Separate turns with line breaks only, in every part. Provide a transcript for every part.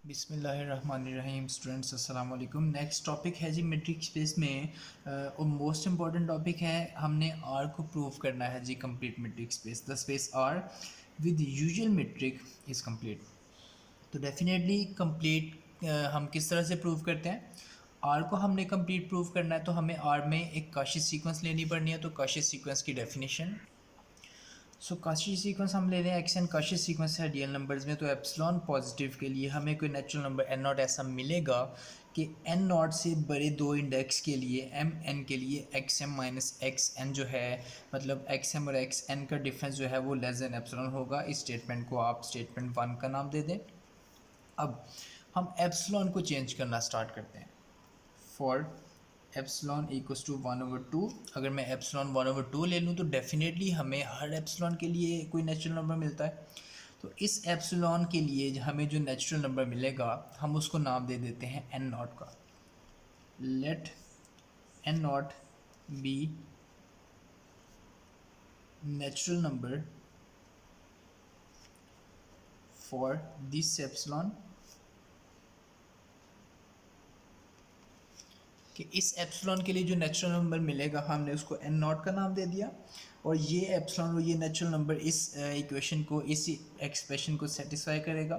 बिस्मिल्लाहिर्रहमानिर्रहीम। स्टूडेंट्स अस्सलाम वालेकुम। नेक्स्ट टॉपिक है जी मेट्रिक स्पेस में और मोस्ट इंपॉर्टेंट टॉपिक है। हमने आर को प्रूव करना है जी complete metric space. The space R with usual metric is complete. तो डेफिनेटली कंप्लीट हम किस तरह से प्रूव करते हैं? आर को हमने कंप्लीट प्रूव करना है तो हमें आर में एक काशी सीक्वेंस लेनी पड़नी है। तो काशी सीक्वेंस की डेफिनेशन, सो काशी सीक्वेंस हम ले रहे हैं। एक्स एन काशी सीक्वेंस है रियल नंबर्स में। तो एप्सिलॉन पॉजिटिव के लिए हमें कोई नेचुरल नंबर एन नॉट ऐसा मिलेगा कि एन नॉट से बड़े दो इंडेक्स के लिए एम एन के लिए X M minus X N जो है, मतलब एक्स एम और एक्स एन का डिफरेंस जो है वो लेस देन एप्सिलॉन होगा। इस स्टेटमेंट को आप स्टेटमेंट वन का नाम दे दें। अब हम एप्सिलॉन को चेंज करना स्टार्ट करते हैं। फॉर एप्सिलॉन इक्वल्स टू 1/2, अगर मैं एप्सिलॉन 1/2 ले लूँ तो डेफिनेटली हमें हर एप्सिलॉन के लिए कोई नेचुरल नंबर मिलता है। तो इस एप्सिलॉन के लिए हमें जो नेचुरल नंबर मिलेगा हम उसको नाम दे देते हैं एन नॉट का। Let N naught be natural number for this epsilon, कि इस एप्सिलॉन के लिए जो नेचुरल नंबर मिलेगा हमने उसको एन नॉट का नाम दे दिया। और ये एप्सिलॉन और ये नेचुरल नंबर इस इक्वेशन को, इस एक्सप्रेशन को सेटिस्फाई करेगा,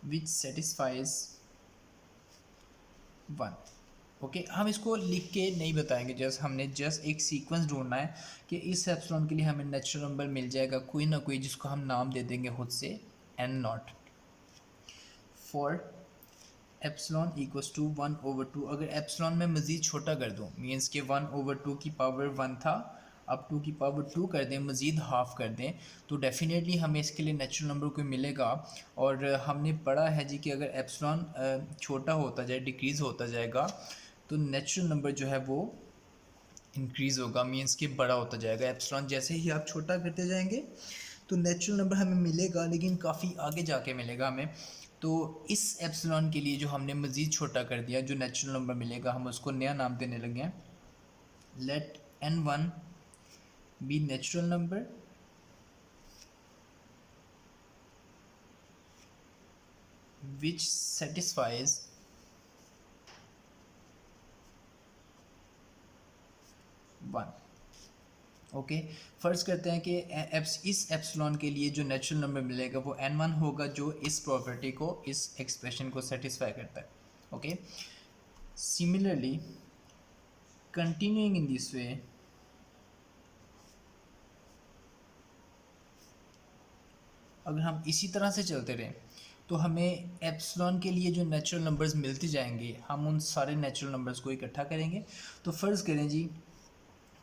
विच सेटिस्फाइज 1। ओके, हम इसको लिख के नहीं बताएंगे, जस्ट हमने जस्ट एक सीक्वेंस ढूंढना है कि इस एप्सिलॉन के लिए हमें नेचुरल नंबर मिल जाएगा कोई ना कोई, जिसको हम नाम दे देंगे खुद से N naught. For epsilon equals to 1/2, अगर एप्सिलॉन में मज़ीद छोटा कर दूँ, मीन्स के 1/2 की पावर 1 था, अब 2 की पावर 2 कर दें, मज़ीद हाफ़ कर दें, तो डेफिनेटली हमें इसके लिए नेचुरल नंबर कोई मिलेगा। और हमने पढ़ा है जी कि अगर एप्सिलॉन छोटा होता जाए, डिक्रीज़ होता जाएगा, तो नेचुरल नंबर जो है वो इंक्रीज़ होगा, मीन्स कि बड़ा होता जाएगा। एप्सिलॉन जैसे ही आप छोटा करते जाएंगे तो नेचुरल नंबर हमें मिलेगा, लेकिन काफ़ी आगे जाके मिलेगा हमें। तो इस एप्सिलॉन के लिए जो हमने मज़ीद छोटा कर दिया, जो नेचुरल नंबर मिलेगा हम उसको नया नाम देने लगे हैं। Let N one be natural number which satisfies one. Okay, फ़र्ज़ करते हैं कि इस एप्सिलॉन के लिए जो नेचुरल नंबर मिलेगा वो n1 होगा, जो इस प्रॉपर्टी को, इस एक्सप्रेशन को सेटिस्फाई करता है। Okay, similarly continuing in this वे, अगर हम इसी तरह से चलते रहें तो हमें एप्सिलॉन के लिए जो नेचुरल नंबर्स मिलते जाएंगे, हम उन सारे नेचुरल नंबर्स को इकट्ठा करेंगे। तो फ़र्ज़ करें जी,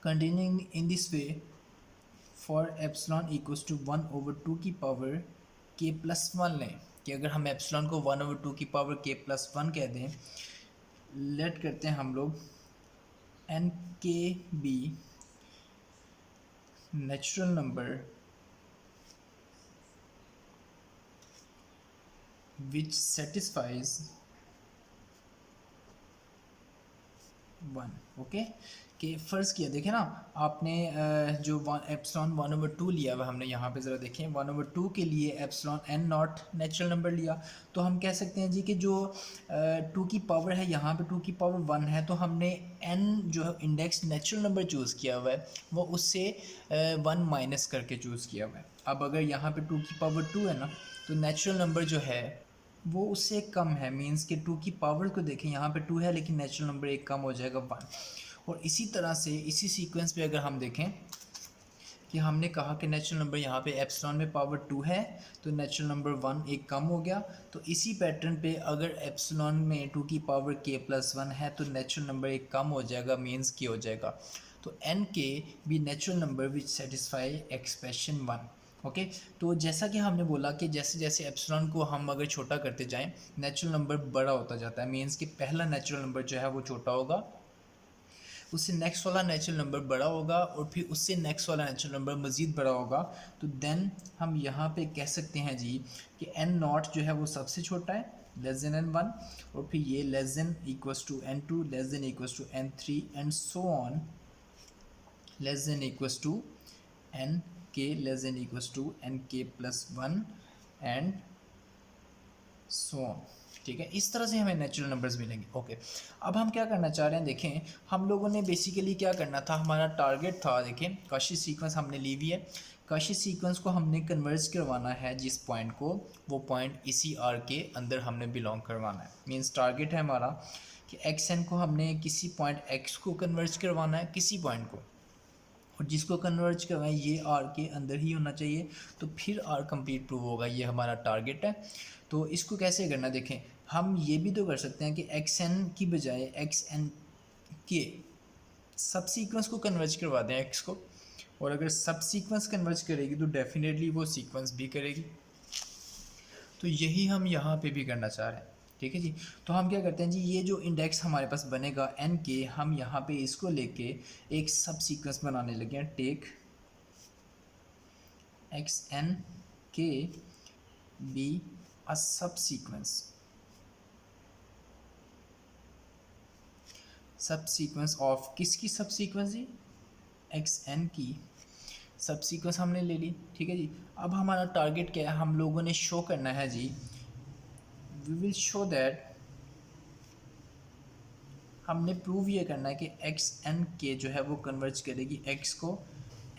continuing in this way, for epsilon equals to 1/2 की पावर के प्लस वन लें, कि अगर हम एप्सिलॉन को 1/2 की पावर के प्लस वन कह दें, लेट करते हैं हम लोग N K be natural number which satisfies 1। Okay, कि फ़र्ज़ किया, देखें ना आपने जो एप्सिलॉन 1/2 लिया हुआ हमने यहाँ पे ज़रा देखें, 1/2 के लिए epsilon N naught natural number लिया। तो हम कह सकते हैं जी कि जो 2 की पावर है, यहाँ पे 2 की पावर 1 है, तो हमने एन जो है इंडेक्स नेचुरल नंबर चूज़ किया हुआ है, वो उससे 1 माइनस करके चूज़ किया हुआ है। अब अगर यहाँ पे 2 की पावर 2 है ना, तो नेचुरल नंबर जो है वो उससे कम है, मींस कि 2 की पावर को देखें, यहाँ पे 2 है लेकिन नेचुरल नंबर एक कम हो जाएगा 1। और इसी तरह से इसी सीक्वेंस पे अगर हम देखें कि हमने कहा कि नेचुरल नंबर यहाँ पे एप्सिलॉन में पावर 2 है, तो नेचुरल नंबर 1 एक कम हो गया। तो इसी पैटर्न पे अगर एप्सिलॉन में 2 की पावर के प्लस 1 है तो नेचुरल नंबर एक कम हो जाएगा, मीन्स के हो जाएगा। तो N K be natural number which satisfy expression 1। Okay, तो जैसा कि हमने बोला कि जैसे जैसे एप्सिलॉन को हम अगर छोटा करते जाएं, नेचुरल नंबर बड़ा होता जाता है, मीन्स कि पहला नेचुरल नंबर जो है वो छोटा होगा, उससे नेक्स्ट वाला नेचुरल नंबर बड़ा होगा, और फिर उससे नेक्स्ट वाला नेचुरल नंबर मज़ीद बड़ा होगा। तो देन हम यहाँ पे कह सकते हैं जी कि एन नॉट जो है वो सबसे छोटा है, लेस देन एन वन, और फिर ये less than equals to N two, less than equals to N three, and so on, less than equals to N K, less than equals to N के प्लस वन, एंड सो ठीक है, इस तरह से हमें नेचुरल नंबर्स मिलेंगे। Okay, अब हम क्या करना चाह रहे हैं, देखें हम लोगों ने बेसिकली क्या करना था, हमारा टारगेट था, देखें काशी सीक्वेंस हमने ली हुई है, काशी सीक्वेंस को हमने कन्वर्ज करवाना है जिस पॉइंट को, वो पॉइंट इसी आर के अंदर हमने बिलोंग करवाना है। मीन्स टारगेट है हमारा कि एक्स एन को हमने किसी पॉइंट एक्स को कन्वर्ज करवाना है, किसी पॉइंट को, और जिसको कन्वर्ज करवाएं ये आर के अंदर ही होना चाहिए, तो फिर आर कंप्लीट प्रूव होगा। ये हमारा टारगेट है। तो इसको कैसे करना, देखें हम ये भी तो कर सकते हैं कि एक्स एन की बजाय एक्स एन के सब सीक्वेंस को कन्वर्ज करवा दें एक्स को, और अगर सब सीक्वेंस कन्वर्ज करेगी तो डेफिनेटली वो सीक्वेंस भी करेगी। तो यही हम यहाँ पे भी करना चाह रहे हैं। ठीक है जी, तो हम क्या करते हैं जी, ये जो इंडेक्स हमारे पास बनेगा एन के, हम यहाँ पे इसको लेके एक सब सीक्वेंस बनाने लगे हैं। Take x N K be a सब सीक्वेंस, सब सीक्वेंस ऑफ किसकी सब सीक्वेंस जी, एक्स एन की सब सीक्वेंस हमने ले ली। ठीक है जी, अब हमारा टारगेट क्या है, हम लोगों ने शो करना है जी, वी विल शो दैट, हमने प्रूव ये करना है कि एक्स एन के जो है वो कन्वर्ज करेगी एक्स को,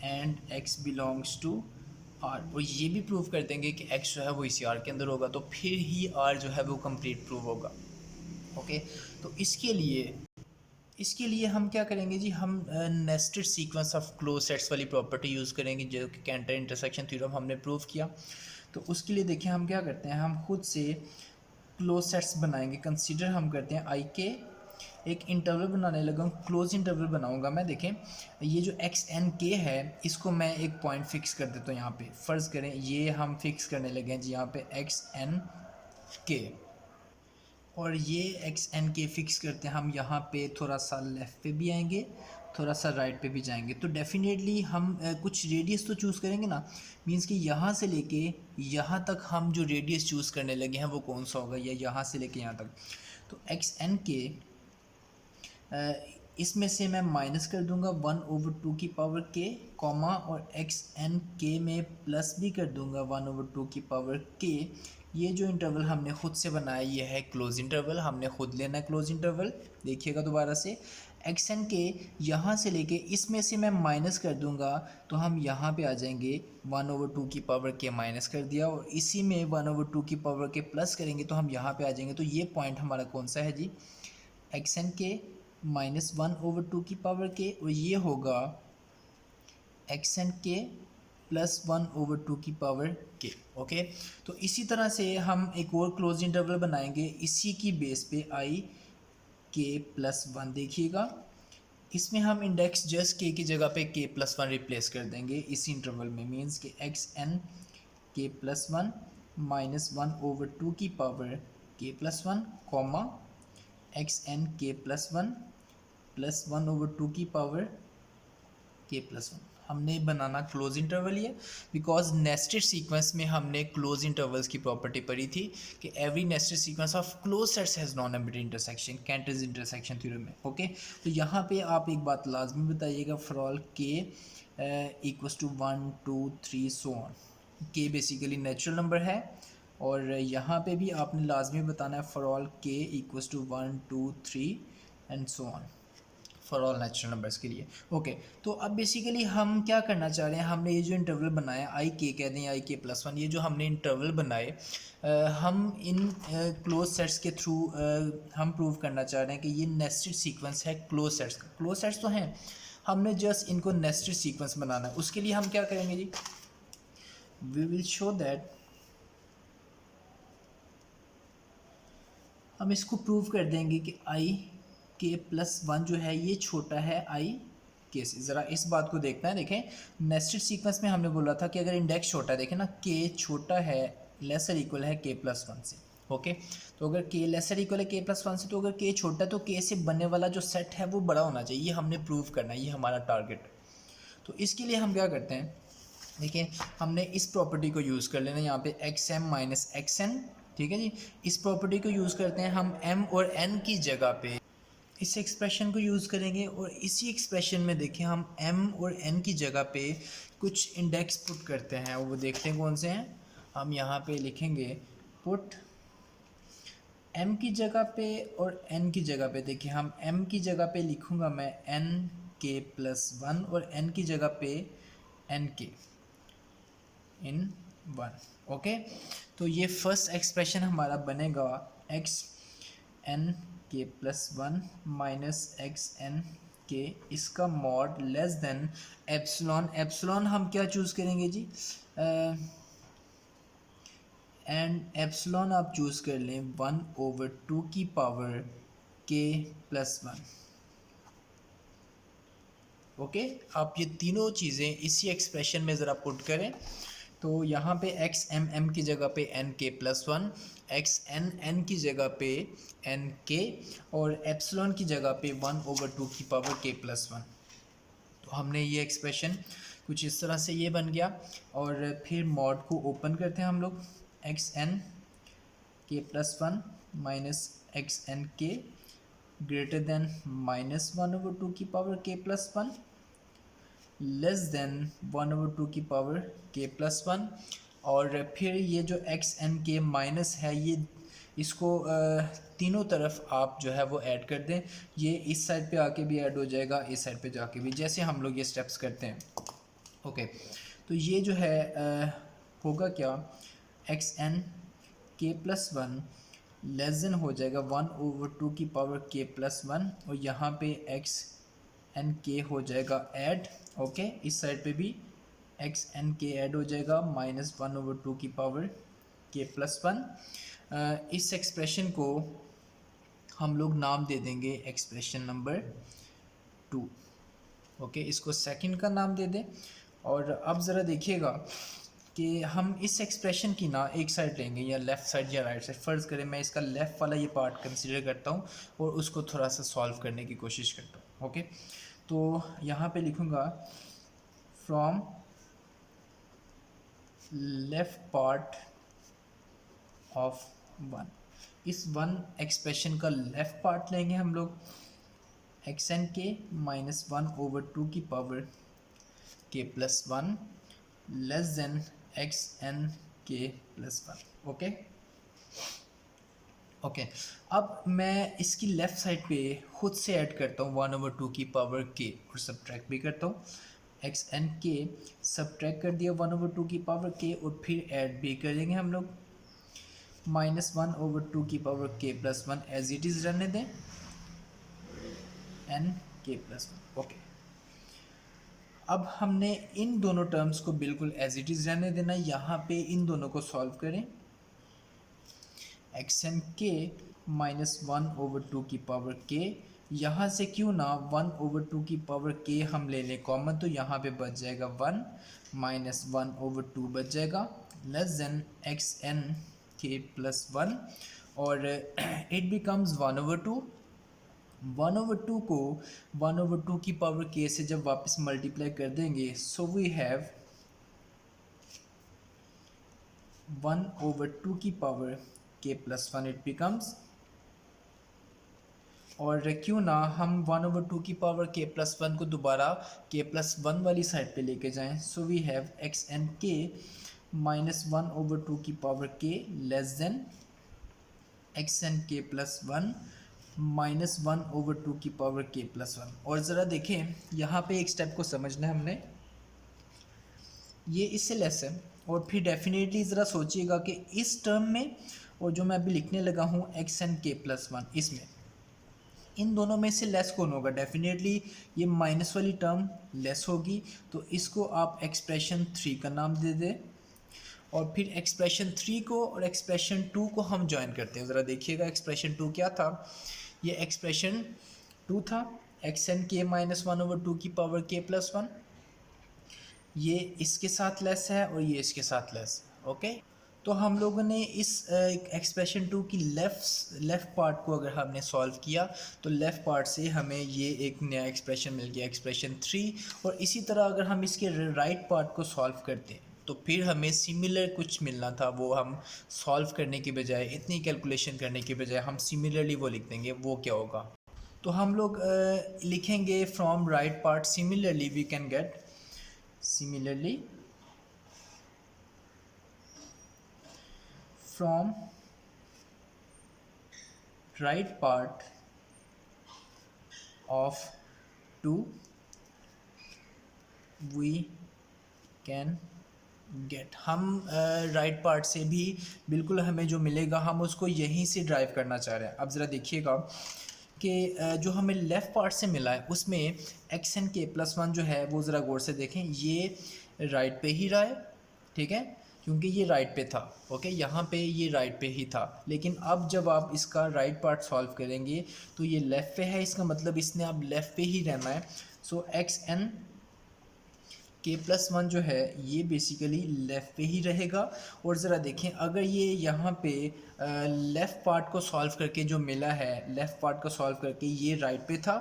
and X belongs to R, और ये भी प्रूव कर देंगे कि एक्स जो है वो इसी आर के अंदर होगा, तो फिर ही आर जो है वो कंप्लीट प्रूव होगा। ओके, तो इसके लिए हम क्या करेंगे जी, हम nested sequence of close sets वाली प्रॉपर्टी यूज़ करेंगे, जो कि कैंटर इंटरसेक्शन थ्योरम हमने प्रूव किया। तो उसके लिए देखिए हम क्या करते हैं, हम खुद से क्लोज सेट्स बनाएंगे। कंसीडर हम करते हैं आई के, एक इंटरवल बनाने लगा हूँ, क्लोज इंटरवल बनाऊंगा मैं। देखें ये जो एक्स एन के है, इसको मैं एक पॉइंट फिक्स कर देता हूँ यहाँ पे। फ़र्ज़ करें ये हम फिक्स करने लगे हैं जी यहाँ पे एक्स एन के, और ये एक्स एन के फिक्स करते हैं हम यहाँ पे, थोड़ा सा लेफ़्ट पे भी आएंगे, थोड़ा सा राइट पे भी जाएंगे। तो डेफिनेटली हम कुछ रेडियस तो चूज़ करेंगे ना, मींस कि यहाँ से लेके यहाँ तक हम जो रेडियस चूज़ करने लगे हैं वो कौन सा होगा, या यहाँ से लेके यहाँ तक। तो एक्स एन के इसमें से मैं माइनस कर दूंगा 1/2 की पावर के, कॉमा, और एक्स एन के में प्लस भी कर दूंगा 1/2 की पावर के। ये जो इंटरवल हमने खुद से बनाया ये है क्लोज इंटरवल, हमने खुद लेना है क्लोज इंटरवल। देखिएगा दोबारा से, एक्स एन के यहाँ से लेके इसमें से मैं माइनस कर दूंगा, तो हम यहाँ पे आ जाएंगे 1/2 की पावर के माइनस कर दिया, और इसी में 1/2 की पावर के प्लस करेंगे तो हम यहाँ पे आ जाएंगे। तो ये पॉइंट हमारा कौन सा है जी, एक्स एन के माइनस 1/2 की पावर के, और ये होगा एक्स एन के प्लस 1/2 की पावर के। ओके, तो इसी तरह से हम एक और क्लोज इंटरवल बनाएंगे इसी की बेस पे आई के प्लस 1। देखिएगा इसमें हम इंडेक्स जस्ट के की जगह पे के प्लस 1 रिप्लेस कर देंगे इस इंटरवल में। मीन्स कि एक्स एन के प्लस 1 माइनस 1/2 की पावर के प्लस 1, कॉमा एक्स एन के प्लस 1 प्लस 1/2 की पावर के प्लस 1। हमने बनाना क्लोज इंटरवल है, बिकॉज नेस्टेड सीक्वेंस में हमने क्लोज इंटरवल्स की प्रॉपर्टी पढ़ी थी कि every nested sequence of close sets has non empty intersection, Cantor's intersection theorem में। ओके, तो यहाँ पे आप एक बात लाजमी बताइएगा, for all K equals to 1 2 3 so on. K basically natural number है, और यहाँ पे भी आपने लाजमी बताना है for all K equals to 1 2 3 and so on, for all natural numbers के लिए। ओके, तो अब बेसिकली हम क्या करना चाह रहे हैं, हमने ये जो इंटरवल बनाया आई के कह दें, आई के प्लस 1, ये जो हमने इंटरवल बनाए, हम इन क्लोज सेट्स के थ्रू हम प्रूव करना चाह रहे हैं कि ये नेस्टेड सीक्वेंस है क्लोज सेट्स का। क्लोज सेट्स तो हैं, हमने जस्ट इनको नेस्टेड सीक्वेंस बनाना है। उसके लिए हम क्या करेंगे जी, वी विल शो दैट, हम इसको प्रूव कर देंगे कि आई के प्लस 1 जो है ये छोटा है आई के से। ज़रा इस बात को देखना है। देखें नेस्टेड सीक्वेंस में हमने बोला था कि अगर इंडेक्स छोटा है, देखें ना के छोटा है, लेसर इक्वल है के प्लस 1 से। ओके, तो अगर के लेसर इक्वल है के प्लस 1 से, तो अगर के छोटा है तो के से बनने वाला जो सेट है वो बड़ा होना चाहिए। ये हमने प्रूव करना है, ये हमारा टारगेट। तो इसके लिए हम क्या करते हैं, देखिए हमने इस प्रॉपर्टी को यूज़ कर लेना यहाँ पे X M minus X N. ठीक है जी, इस प्रॉपर्टी को यूज़ करते हैं हम m और n की जगह पे इस एक्सप्रेशन को यूज़ करेंगे, और इसी एक्सप्रेशन में देखें हम m और n की जगह पे कुछ इंडेक्स पुट करते हैं। वो देखते हैं कौन से हैं, हम यहाँ पे लिखेंगे पुट m की जगह पे और n की जगह पे देखिए, हम m की जगह पे लिखूंगा मैं n k प्लस वन और n की जगह पे n k इन वन। ओके, तो ये फर्स्ट एक्सप्रेशन हमारा बनेगा x n k plus one minus X N K, इसका mod less than epsilon. Epsilon हम क्या चूज़ करेंगे जी, एंड एप्सिलॉन आप चूज़ कर लें 1/2 की power k plus one. Okay, आप ये तीनों चीज़ें इसी एक्सप्रेशन में ज़रा पुट करें, तो यहाँ पे एक्स एम एम की जगह पे एन के plus one, X N N की जगह पे एन के, और एप्सिलॉन की जगह पे 1/2 की पावर के प्लस वन। तो हमने ये एक्सप्रेशन कुछ इस तरह से ये बन गया। और फिर मॉड को ओपन करते हैं हम लोग, एक्स एन के plus one minus X N K greater than -1/2 की पावर के प्लस वन लेस देन 1/2 की पावर के प्लस वन। और फिर ये जो एक्स एन के माइनस है, ये इसको तीनों तरफ आप जो है वो ऐड कर दें। ये इस साइड पे आके भी ऐड हो जाएगा, इस साइड पे जाके भी, जैसे हम लोग ये स्टेप्स करते हैं। ओके, तो ये जो है होगा क्या, एक्स एन के प्लस वन लेस देन हो जाएगा 1/2 की पावर के प्लस वन, और यहाँ पे एक्स एन के हो जाएगा ऐड। ओके, इस साइड पे भी एक्स एन के ऐड हो जाएगा -1/2 की पावर के प्लस वन। इस एक्सप्रेशन को हम लोग नाम दे देंगे एक्सप्रेशन नंबर 2। ओके, इसको सेकंड का नाम दे दें। और अब ज़रा देखिएगा कि हम इस एक्सप्रेशन की ना एक साइड लेंगे, या लेफ़्ट साइड या राइट साइड। फ़र्ज़ करें मैं इसका लेफ़्ट वाला ये पार्ट कंसीडर करता हूँ और उसको थोड़ा सा सॉल्व करने की कोशिश करता हूँ। ओके, तो यहाँ पे लिखूँगा from left part of one. इस वन एक्सप्रेशन का लेफ़्ट पार्ट लेंगे हम लोग, एक्स एन के -1/2 की पावर के plus one less than x N के प्लस वन। ओके ओके, अब मैं इसकी लेफ़्ट साइड पे खुद से ऐड करता हूँ 1/2 की पावर के, और सब्ट्रैक्ट भी करता हूँ। एक्स एन के सब्ट्रैक्ट कर दिया 1/2 की पावर के, और फिर ऐड भी करेंगे हम लोग -1/2 की पावर के plus one as it is रहने दें, एन के प्लस वन। ओके, अब हमने इन दोनों टर्म्स को बिल्कुल एज इट इज़ रहने देना। यहाँ पे इन दोनों को सॉल्व करें, एक्स एन के -1/2 की पावर के, यहाँ से क्यों ना 1/2 की पावर के हम ले लें कॉमन, तो यहाँ पे बच जाएगा 1 -1/2 बच जाएगा लेस देन एक्स एन के प्लस वन, और इट बिकम्स 1/2। 1/2 को 1/2 की पावर के से जब वापस मल्टीप्लाई कर देंगे, सो वी हैव 1/2 की पावर के प्लस वन इट बिकम्स। और क्यों ना हम 1/2 की पावर के प्लस वन को दोबारा के प्लस वन वाली साइड पे लेके जाएं, so we have x N k -1/2 की power k less than x N के प्लस वन -1/2 की पावर के प्लस वन। और ज़रा देखें, यहाँ पे एक स्टेप को समझना है हमने, ये इससे लेस है। और फिर डेफिनेटली ज़रा सोचिएगा कि इस टर्म में और जो मैं अभी लिखने लगा हूँ एक्स एन के प्लस वन, इसमें इन दोनों में से लेस कौन होगा? डेफिनेटली ये माइनस वाली टर्म लेस होगी, तो इसको आप एक्सप्रेशन 3 का नाम दे दें। और फिर एक्सप्रेशन 3 को और एक्सप्रेशन 2 को हम ज्वाइन करते हैं। ज़रा देखिएगा एक्सप्रेशन 2 क्या था। ये एक्सप्रेशन 2 था, एक्स एन के -1/2 की पावर के प्लस वन, ये इसके साथ लेस है और ये इसके साथ लेस है। ओके, तो हम लोगों ने इस एक्सप्रेशन 2 की लेफ़्ट पार्ट को अगर हमने सॉल्व किया, तो लेफ़्ट पार्ट से हमें ये एक नया एक्सप्रेशन मिल गया, एक्सप्रेशन 3। और इसी तरह अगर हम इसके राइट पार्ट को सॉल्व करते तो फिर हमें सिमिलर कुछ मिलना था, वो हम सॉल्व करने की बजाय, इतनी कैलकुलेशन करने की बजाय हम सिमिलरली वो लिख देंगे। वो क्या होगा? तो हम लोग लिखेंगे from right part similarly we can get, similarly from right part of 2 we can get. हम राइट पार्ट से भी बिल्कुल हमें जो मिलेगा हम उसको यहीं से ड्राइव करना चाह रहे हैं। अब ज़रा देखिएगा कि जो हमें लेफ़्ट पार्ट से मिला है उसमें एक्स एन के प्लस वन जो है वो ज़रा गौर से देखें, ये राइट पे ही रहा है, ठीक है, क्योंकि ये राइट पे था। ओके, यहाँ पे ये राइट पे ही था, लेकिन अब जब आप इसका राइट पार्ट सॉल्व करेंगे तो ये लेफ़्ट पे है, इसका मतलब इसने अब लेफ़्ट पे ही रहना है। सो एक्स एन के प्लस वन जो है ये बेसिकली लेफ़्ट पे ही रहेगा। और ज़रा देखें, अगर ये यहाँ पे लेफ़्ट पार्ट को सॉल्व करके जो मिला है, लेफ़्ट पार्ट को सॉल्व करके ये राइट पे था,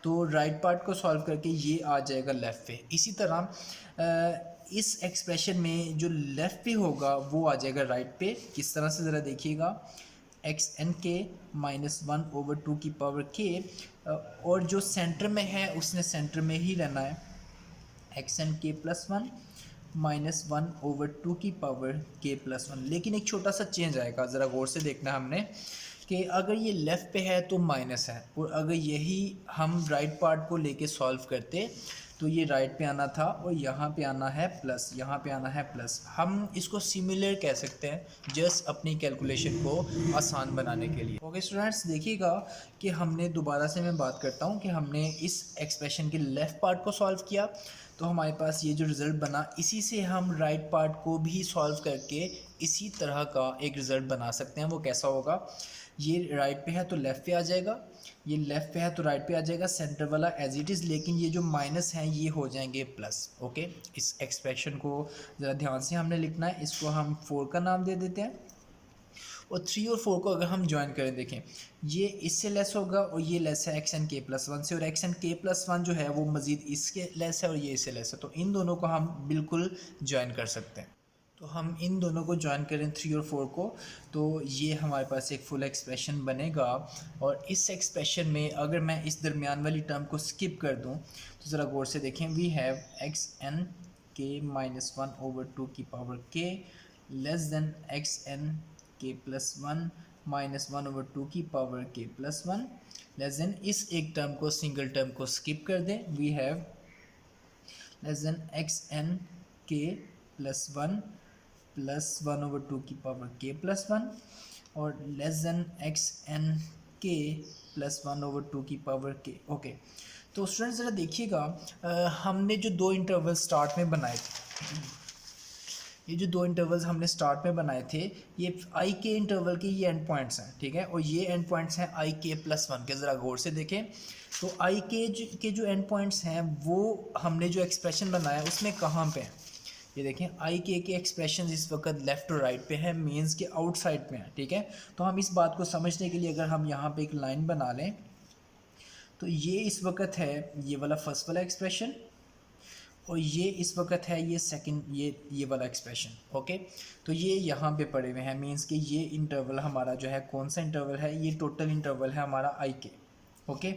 तो राइट पार्ट को सॉल्व करके ये आ जाएगा लेफ़्ट पे। इसी तरह इस एक्सप्रेशन में जो लेफ़्ट पे होगा वो आ जाएगा राइट पे। किस तरह से ज़रा देखिएगा, x N k minus one over two की पावर के, और जो सेंटर में है उसने सेंटर में ही रहना है, एक्स एन के plus one minus one over two की पावर के प्लस वन। लेकिन एक छोटा सा चेंज आएगा, ज़रा गौर से देखना हमने कि अगर ये लेफ़्ट पे है तो माइनस है, और अगर यही हम राइट पार्ट को लेके सॉल्व करते तो ये राइट पे आना था और यहाँ पे आना है प्लस, यहाँ पे आना है प्लस। हम इसको सिमिलर कह सकते हैं जस्ट अपनी कैलकुलेशन को आसान बनाने के लिए। ओके स्टूडेंट्स, देखिएगा कि हमने दोबारा से मैं बात करता हूँ कि हमने इस एक्सप्रेशन के लेफ़्ट पार्ट को सॉल्व किया तो हमारे पास ये जो रिज़ल्ट बना, इसी से हम राइट पार्ट को भी सॉल्व करके इसी तरह का एक रिज़ल्ट बना सकते हैं। वो कैसा होगा, ये राइट पे है तो लेफ़्ट पे आ जाएगा, ये लेफ़्ट पे है तो राइट पे आ जाएगा, सेंटर वाला एज इट इज़, लेकिन ये जो माइनस हैं ये हो जाएंगे प्लस। ओके, इस एक्सप्रेशन को ज़रा ध्यान से हमने लिखना है, इसको हम 4 का नाम दे देते हैं। और 3 और 4 को अगर हम ज्वाइन करें, देखें ये इससे लेस होगा और ये लेस है एक्स एन के प्लस वन से, और एक्स एन के प्लस वन जो है वो मज़ीद इसके लेस है और ये इससे लेस है, तो इन दोनों को हम बिल्कुल ज्वाइन कर सकते हैं। तो हम इन दोनों को ज्वाइन करें 3 और 4 को, तो ये हमारे पास एक फुल एक्सप्रेशन बनेगा। और इस एक्सप्रेशन में अगर मैं इस दरमियान वाली टर्म को स्किप कर दूं तो ज़रा गौर से देखें, we have x N k minus one over two की power k less than x N के plus one minus one over two की पावर के प्लस वन लेस देन, इस एक टर्म को सिंगल टर्म को स्किप कर दें, we have less than x N के प्लस वन ओवर टू की पावर के प्लस वन, और लेस देन एक्स एन के प्लस वन ओवर टू की पावर के। ओके, तो स्टूडेंट्स ज़रा देखिएगा, हमने जो दो इंटरवल स्टार्ट में बनाए थे, ये जो दो इंटरवल्स हमने स्टार्ट में बनाए थे, ये आई के इंटरवल के ये एंड पॉइंट्स हैं, ठीक है, और ये एंड पॉइंट्स हैं आई के प्लस वन के। ज़रा गौर से देखें, तो आई के जो एंड पॉइंट्स हैं वो हमने जो एक्सप्रेशन बनाया उसमें कहाँ पे हैं, ये देखें आई के एक्सप्रेशन इस वक्त लेफ़्ट और राइट पे है, मीन्स के आउटसाइड पे हैं, ठीक है। तो हम इस बात को समझने के लिए अगर हम यहाँ पे एक लाइन बना लें, तो ये इस वक्त है ये वाला फर्स्ट वाला एक्सप्रेशन, और ये इस वक्त है ये सेकंड, ये वाला एक्सप्रेशन। ओके, तो ये यहाँ पे पड़े हुए हैं, मींस कि ये इंटरवल हमारा जो है कौन सा इंटरवल है, ये टोटल इंटरवल है हमारा आई के। ओके,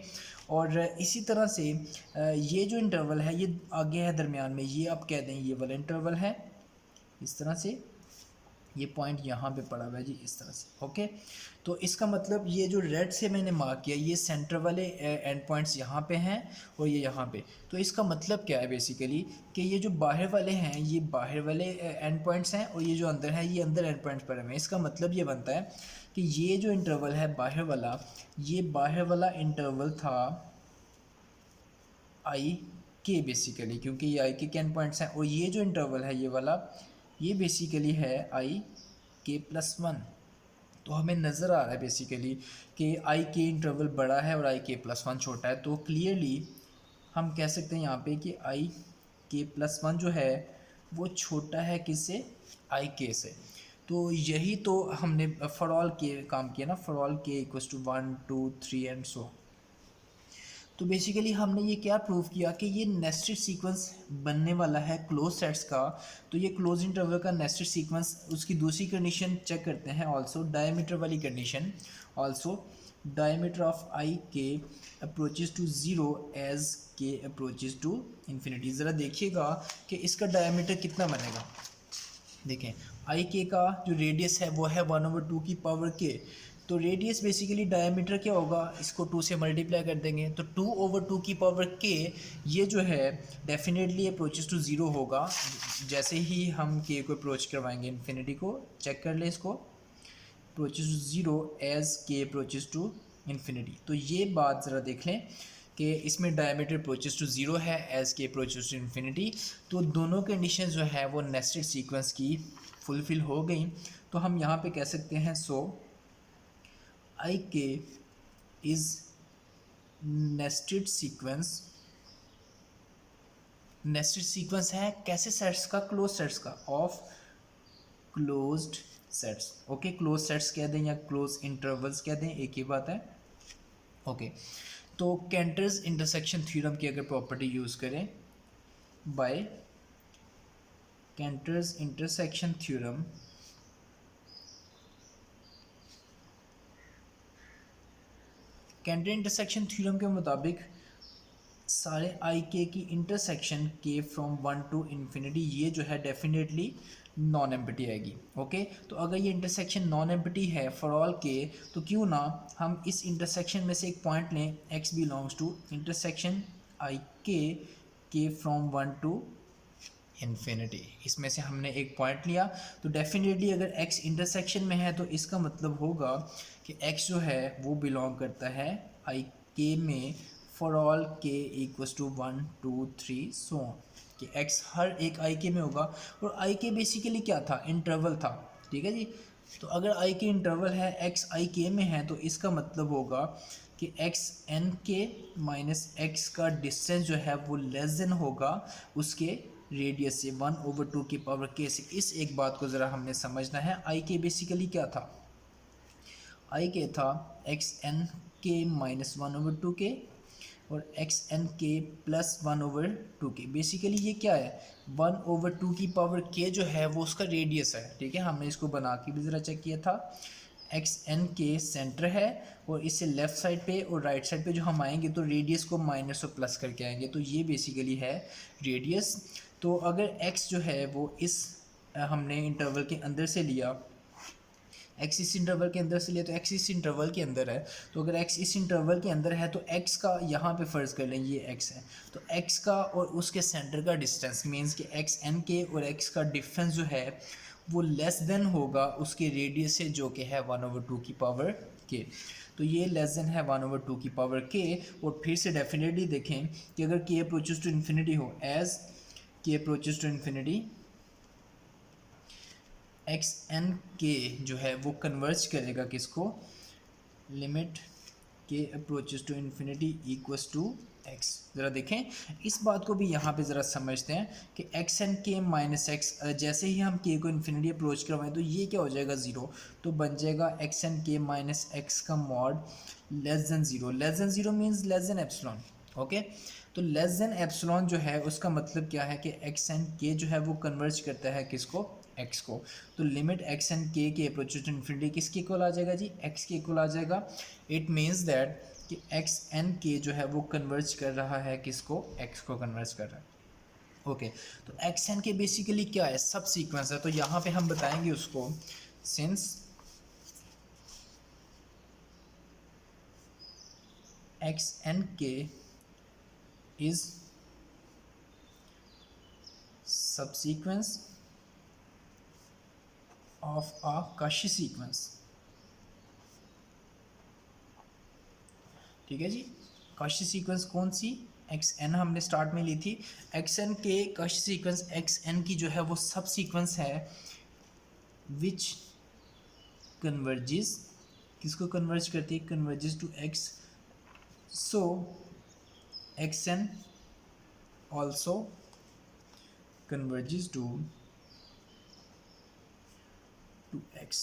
और इसी तरह से ये जो इंटरवल है ये आगे है दरमियान में, ये आप कह दें ये वाला इंटरवल है, इस तरह से ये पॉइंट यहाँ पे पड़ा हुआ है जी, इस तरह से। ओके, तो इसका मतलब ये जो रेड से मैंने मार्क किया ये सेंटर वाले एंड पॉइंट्स यहाँ पे हैं और ये यहाँ पे, तो इसका मतलब क्या है बेसिकली कि ये जो बाहर वाले हैं ये बाहर वाले एंड पॉइंट्स हैं और ये जो अंदर है ये अंदर एंड पॉइंट्स पड़े हुए हैं। इसका मतलब ये बनता है कि ये जो इंटरवल है बाहर वाला, ये बाहर वाला इंटरवल था आई के बेसिकली, क्योंकि ये आई के एंड पॉइंट्स हैं, और ये जो इंटरवल है ये वाला ये बेसिकली है आई के प्लस वन। तो हमें नज़र आ रहा है बेसिकली कि आई के इंटरवल बड़ा है और आई के प्लस वन छोटा है, तो क्लियरली हम कह सकते हैं यहाँ पे कि आई के प्लस वन जो है वो छोटा है किससे, आई के से। तो यही तो हमने फॉर ऑल के काम किया ना, for all K equals to 1 2 3 and सो। तो बेसिकली हमने ये क्या प्रूव किया कि ये नेस्टेड सीक्वेंस बनने वाला है क्लोज सेट्स का। तो ये क्लोज इंटरवल का नेस्टेड सीक्वेंस, उसकी दूसरी कंडीशन चेक करते हैं ऑल्सो डायमीटर वाली कंडीशन, ऑल्सो डायमीटर ऑफ आई के approaches to zero as k approaches to infinity. ज़रा देखिएगा कि इसका डायमीटर कितना बनेगा। देखें आई के का जो रेडियस है वो है 1/2 की पावर के, तो रेडियस बेसिकली डायमीटर क्या होगा, इसको 2 से मल्टीप्लाई कर देंगे तो 2/2 की पावर k, ये जो है डेफिनेटली अप्रोचेस टू ज़ीरो होगा जैसे ही हम k को अप्रोच करवाएंगे इन्फिनिटी को। चेक कर ले इसको, approaches to zero as k approaches to infinity. तो ये बात ज़रा देख लें कि इसमें डायमीटर अप्रोचेस टू ज़ीरो है as k approaches to infinity. तो दोनों कंडीशन जो है वो नेस्टेड सीक्वेंस की फुलफ़िल हो गई। तो हम यहाँ पे कह सकते हैं सो आई के is nested sequence. Nested sequence है कैसे सेट्स का, क्लोज सेट्स का, of closed sets. Okay, close sets कह दें या क्लोज इंटरवल्स कह दें, एक ही बात है। ओके तो कैंटर्स इंटरसेक्शन थ्योरम की अगर प्रॉपर्टी यूज़ करें, by Cantor's intersection theorem, Cantor intersection theorem के मुताबिक सारे आई के की इंटरसेक्शन के फ्रॉम 1 टू इन्फिनिटी, ये जो है डेफिनेटली नॉन एम्प्टी आएगी। ओके तो अगर ये इंटरसेक्शन नॉन एम्प्टी है फॉर ऑल के, तो क्यों ना हम इस इंटरसेक्शन में से एक पॉइंट लें, x बिलोंग्स टू इंटरसेक्शन आई के फ्रॉम 1 टू इन्फिनिटी। इसमें से हमने एक पॉइंट लिया तो डेफिनेटली अगर x इंटरसेक्शन में है तो इसका मतलब होगा कि x जो है वो बिलोंग करता है आई के में for all K equals to 1 2 3 so on, कि x हर एक आई के में होगा। और आई के बेसिकली क्या था, इंटरवल था, ठीक है जी। तो अगर आई के इंटरवल है, x आई के में है, तो इसका मतलब होगा कि x n के माइनस x का डिस्टेंस जो है वो लेस देन होगा उसके रेडियस से 1/2 की पावर k से। इस एक बात को ज़रा हमने समझना है। आई के बेसिकली क्या था, आई के था एक्स एन के माइनस 1/2 के और एक्स एन के प्लस 1/2 के। बेसिकली ये क्या है, 1/2 की पावर k जो है वो उसका रेडियस है, ठीक है। हमने इसको बना के भी ज़रा चेक किया था। एक्स एन के सेंटर है और इससे लेफ़्ट साइड पे और राइट साइड पे जो हम आएंगे तो रेडियस को माइनस और प्लस करके आएंगे, तो ये बेसिकली है रेडियस। तो अगर x जो है वो इस हमने इंटरवल के अंदर से लिया, x इस इंटरवल के अंदर से लिया तो x इस इंटरवल के अंदर है, तो अगर x इस इंटरवल के अंदर है तो x का यहाँ पे फ़र्ज़ कर लें ये x है, तो x का और उसके सेंटर का डिस्टेंस मीन्स कि एक्स एन के और x का डिफरेंस जो है वो लेस देन होगा उसके रेडियस से जो कि है 1/2 की पावर k। तो ये लेस देन है 1/2 की पावर k। और फिर से डेफिनेटली देखें कि अगर k अप्रोचेस टू इन्फिनिटी हो, as k approaches to infinity x N k जो है वो कन्वर्ज करेगा किसको, limit k approaches to infinity equals to x. ज़रा देखें इस बात को भी यहाँ पे ज़रा समझते हैं कि X N k minus x, जैसे ही हम के को इन्फिनिटी अप्रोच करवाएं तो ये क्या हो जाएगा, ज़ीरो। तो बन जाएगा x N k minus x का mod less than zero. Less than zero means less than epsilon. Okay तो लेस देन एप्सिलॉन जो है उसका मतलब क्या है कि एक्स एन के जो है वो कन्वर्ज करता है किसको, एक्स को। तो लिमिट एक्स एन के अप्रोचेस टू इन्फिनिटी किसके इक्वल आ जाएगा जी, एक्स के इक्वल आ जाएगा। इट मीन्स दैट कि एक्स एन के जो है वो कन्वर्ज कर रहा है किसको, एक्स को कन्वर्ज कर रहा है। ओके तो एक्स एन के बेसिकली क्या है, सब सीक्वेंस है। तो यहाँ पे हम बताएंगे उसको, सिंस एक्स एन के is subsequence of a Cauchy sequence। ठीक है जी, Cauchy सीक्वेंस कौन सी, एक्स एन हमने स्टार्ट में ली थी। एक्स एन के Cauchy सीक्वेंस एक्स एन की जो है वो सब सीक्वेंस है विच कन्वर्जिज, किसको कन्वर्ज करती है, converges to X. So X N also converges to X.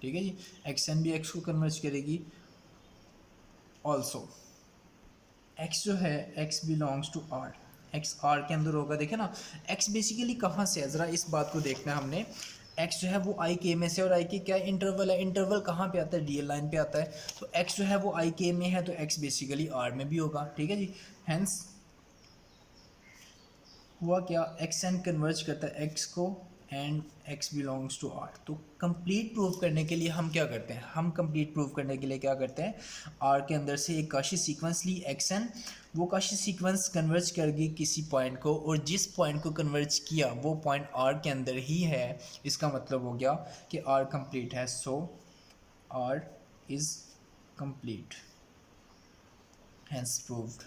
ठीक है जी, एक्स एन भी एक्स को कन्वर्ज करेगी। ऑल्सो एक्स जो है X belongs to R, X R के अंदर होगा। देखे ना एक्स बेसिकली कहाँ से है, ज़रा इस बात को देखना है हमने। एक्स जो है वो आई के में से, और आई के क्या इंटरवल है, इंटरवल कहाँ पे आता है, डी एल लाइन पे आता है। तो एक्स जो है वो आई के में है तो एक्स बेसिकली आर में भी होगा। ठीक है जी, हैंस हुआ क्या, एक्स एन कन्वर्ज करता है एक्स को and x belongs to R। तो कंप्लीट प्रूव करने के लिए हम क्या करते हैं, हम कंप्लीट प्रूव करने के लिए क्या करते हैं, R के अंदर से एक काशी सीक्वेंस ली xn, वो काशी सीक्वेंस कन्वर्ज कर गई किसी पॉइंट को, और जिस पॉइंट को कन्वर्ज किया वो पॉइंट R के अंदर ही है, इसका मतलब हो गया कि R कंप्लीट है। सो R is complete, hence proved।